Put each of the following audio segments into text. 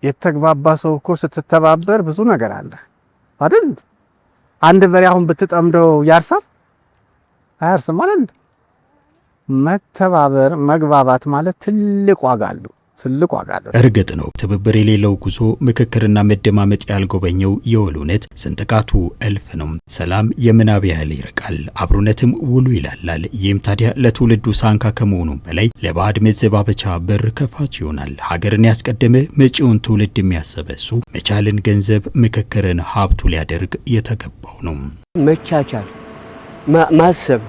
የተግባባ ሰው እኮ ስትተባበር ብዙ ነገር አለ አይደል? አንድ በሬ አሁን ብትጠምደው ያርሳል አያርስም አይደል? መተባበር መግባባት ማለት ትልቅ ዋጋ አለው። እርግጥ ነው ትብብር የሌለው ጉዞ ምክክርና መደማመጥ ያልጎበኘው የወሉነት ስንጥቃቱ እልፍ ነው። ሰላም የምናብ ያህል ይርቃል፣ አብሮነትም ውሉ ይላላል። ይህም ታዲያ ለትውልዱ ሳንካ ከመሆኑ በላይ ለባዕድ መዘባበቻ በር ከፋች ይሆናል። ሀገርን ያስቀደመ መጪውን ትውልድ የሚያሰበሱ መቻልን ገንዘብ ምክክርን ሀብቱ ሊያደርግ የተገባው ነው። መቻቻል ማሰብ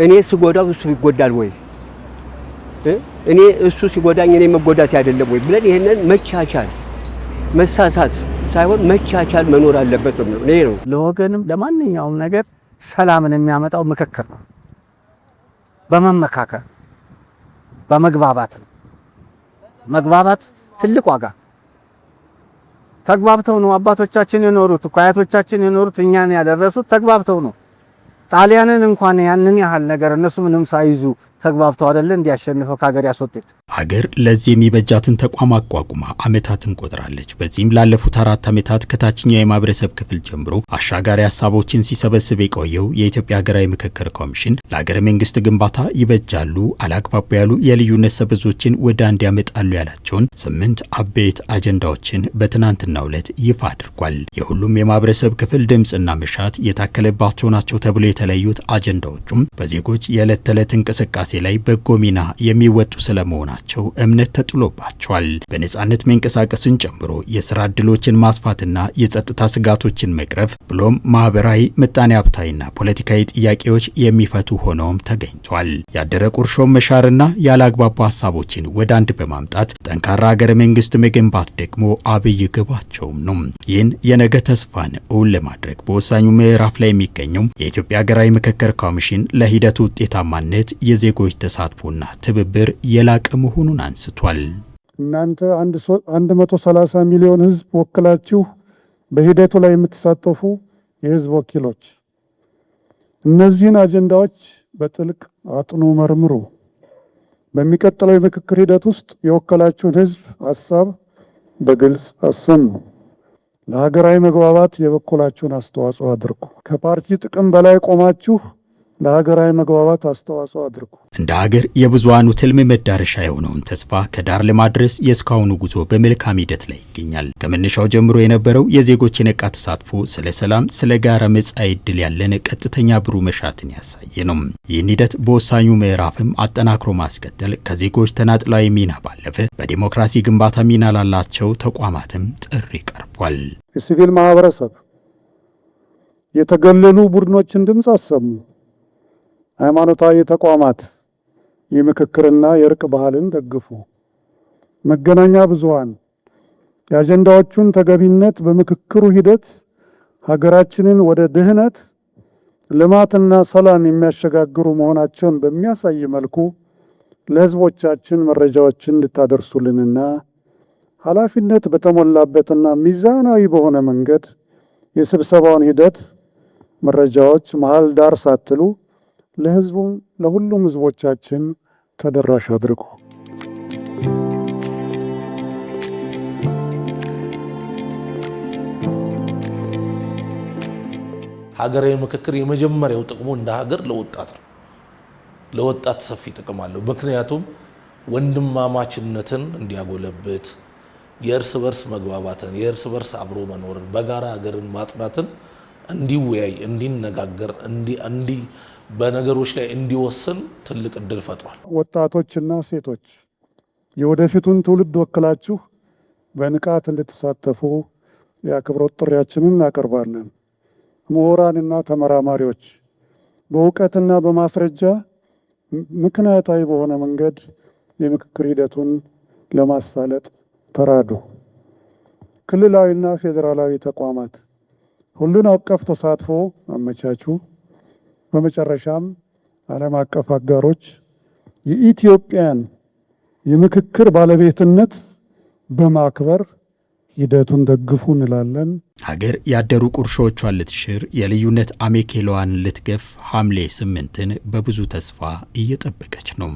እኔ ስጎዳው እሱ ይጎዳል ወይ እኔ እሱ ሲጎዳኝ እኔ መጎዳት አይደለም ወይ ብለን ይሄንን መቻቻል መሳሳት ሳይሆን መቻቻል መኖር አለበት ነው። ነው ለወገንም ለማንኛውም ነገር ሰላምን የሚያመጣው ምክክር ነው። በመመካከር በመግባባት ነው። መግባባት ትልቅ ዋጋ ተግባብተው ነው አባቶቻችን የኖሩት አያቶቻችን የኖሩት እኛን ያደረሱት ተግባብተው ነው። ጣሊያንን እንኳን ያንን ያህል ነገር እነሱ ምንም ሳይዙ ተግባብተው አይደል እንዲያሸንፈው ከሀገር ያስወጡት። ሀገር ለዚህ የሚበጃትን ተቋም አቋቁማ አመታትን ቆጥራለች። በዚህም ላለፉት 4 አመታት ከታችኛው የማህበረሰብ ክፍል ጀምሮ አሻጋሪ ሀሳቦችን ሲሰበስብ የቆየው የኢትዮጵያ ሀገራዊ ምክክር ኮሚሽን ለሀገረ መንግስት ግንባታ ይበጃሉ አላግባቡ ያሉ የልዩነት ሰበዞችን ወደ አንድ ያመጣሉ ያላቸውን 8 አበይት አጀንዳዎችን በትናንትናው ዕለት ይፋ አድርጓል። የሁሉም የማህበረሰብ ክፍል ድምጽና መሻት የታከለባቸው ናቸው ተብሎ የተለዩት አጀንዳዎቹም በዜጎች የዕለት ተዕለት እንቅስቃሴ ላይ በጎ ሚና የሚወጡ ስለመሆናቸው እምነት ተጥሎባቸዋል። በነጻነት መንቀሳቀስን ጨምሮ የሥራ ዕድሎችን ማስፋትና የጸጥታ ስጋቶችን መቅረፍ ብሎም ማህበራዊ ምጣኔ ሀብታዊና ፖለቲካዊ ጥያቄዎች የሚፈቱ ሆነውም ተገኝቷል። ያደረ ቁርሾ መሻርና ያላግባቡ ሀሳቦችን ወደ አንድ በማምጣት ጠንካራ ሀገረ መንግስት መገንባት ደግሞ አብይ ግባቸውም ነው። ይህን የነገ ተስፋን እውን ለማድረግ በወሳኙ ምዕራፍ ላይ የሚገኘው የኢትዮጵያ ሀገራዊ ምክክር ኮሚሽን ለሂደቱ ውጤታማነት የዜጎች ተሳትፎና ትብብር የላቀ መሆኑን አንስቷል። እናንተ 130 ሚሊዮን ህዝብ ወክላችሁ በሂደቱ ላይ የምትሳተፉ የህዝብ ወኪሎች እነዚህን አጀንዳዎች በጥልቅ አጥኑ፣ መርምሩ። በሚቀጥለው የምክክር ሂደት ውስጥ የወከላችሁን ህዝብ ሐሳብ በግልጽ አሰሙ። ለሀገራዊ መግባባት የበኩላችሁን አስተዋጽኦ አድርጉ። ከፓርቲ ጥቅም በላይ ቆማችሁ ለሀገራዊ መግባባት አስተዋጽኦ አድርጉ። እንደ ሀገር የብዙሃኑ ትልም መዳረሻ የሆነውን ተስፋ ከዳር ለማድረስ የእስካሁኑ ጉዞ በመልካም ሂደት ላይ ይገኛል። ከመነሻው ጀምሮ የነበረው የዜጎች የነቃ ተሳትፎ ስለ ሰላም፣ ስለ ጋራ መጻኢ ዕድል ያለን ቀጥተኛ ብሩህ መሻትን ያሳየ ነው። ይህን ሂደት በወሳኙ ምዕራፍም አጠናክሮ ማስቀጠል ከዜጎች ተናጥላዊ ሚና ባለፈ በዲሞክራሲ ግንባታ ሚና ላላቸው ተቋማትም ጥሪ ቀርቧል። የሲቪል ማህበረሰብ የተገለሉ ቡድኖችን ድምጽ አሰሙ። ሃይማኖታዊ ተቋማት የምክክርና የእርቅ ባህልን ደግፉ። መገናኛ ብዙሃን የአጀንዳዎቹን ተገቢነት በምክክሩ ሂደት ሀገራችንን ወደ ድህነት ልማትና ሰላም የሚያሸጋግሩ መሆናቸውን በሚያሳይ መልኩ ለህዝቦቻችን መረጃዎችን እንድታደርሱልንና ኃላፊነት በተሞላበትና ሚዛናዊ በሆነ መንገድ የስብሰባውን ሂደት መረጃዎች መሃል ዳር ሳትሉ ለህዝቡም ለሁሉም ህዝቦቻችን ተደራሽ አድርጉ። ሀገራዊ ምክክር የመጀመሪያው ጥቅሙ እንደ ሀገር ለወጣት ነው። ለወጣት ሰፊ ጥቅም አለው። ምክንያቱም ወንድማማችነትን እንዲያጎለብት፣ የእርስ በርስ መግባባትን፣ የእርስ በርስ አብሮ መኖርን፣ በጋራ ሀገርን ማጥናትን እንዲወያይ፣ እንዲነጋገር፣ በነገሮች ላይ እንዲወስን ትልቅ እድል ፈጥሯል። ወጣቶችና ሴቶች የወደፊቱን ትውልድ ወክላችሁ በንቃት እንድትሳተፉ የአክብሮት ጥሪያችንን እናቀርባለን። ምሁራንና ተመራማሪዎች በእውቀትና በማስረጃ ምክንያታዊ በሆነ መንገድ የምክክር ሂደቱን ለማሳለጥ ተራዱ። ክልላዊና ፌዴራላዊ ተቋማት ሁሉን አቀፍ ተሳትፎ አመቻቹ። በመጨረሻም ዓለም አቀፍ አጋሮች የኢትዮጵያን የምክክር ባለቤትነት በማክበር ሂደቱን ደግፉ እንላለን። ሀገር ያደሩ ቁርሾቿን ልትሽር የልዩነት አሜኬላዋን ልትገፍ ሐምሌ 8ን በብዙ ተስፋ እየጠበቀች ነው።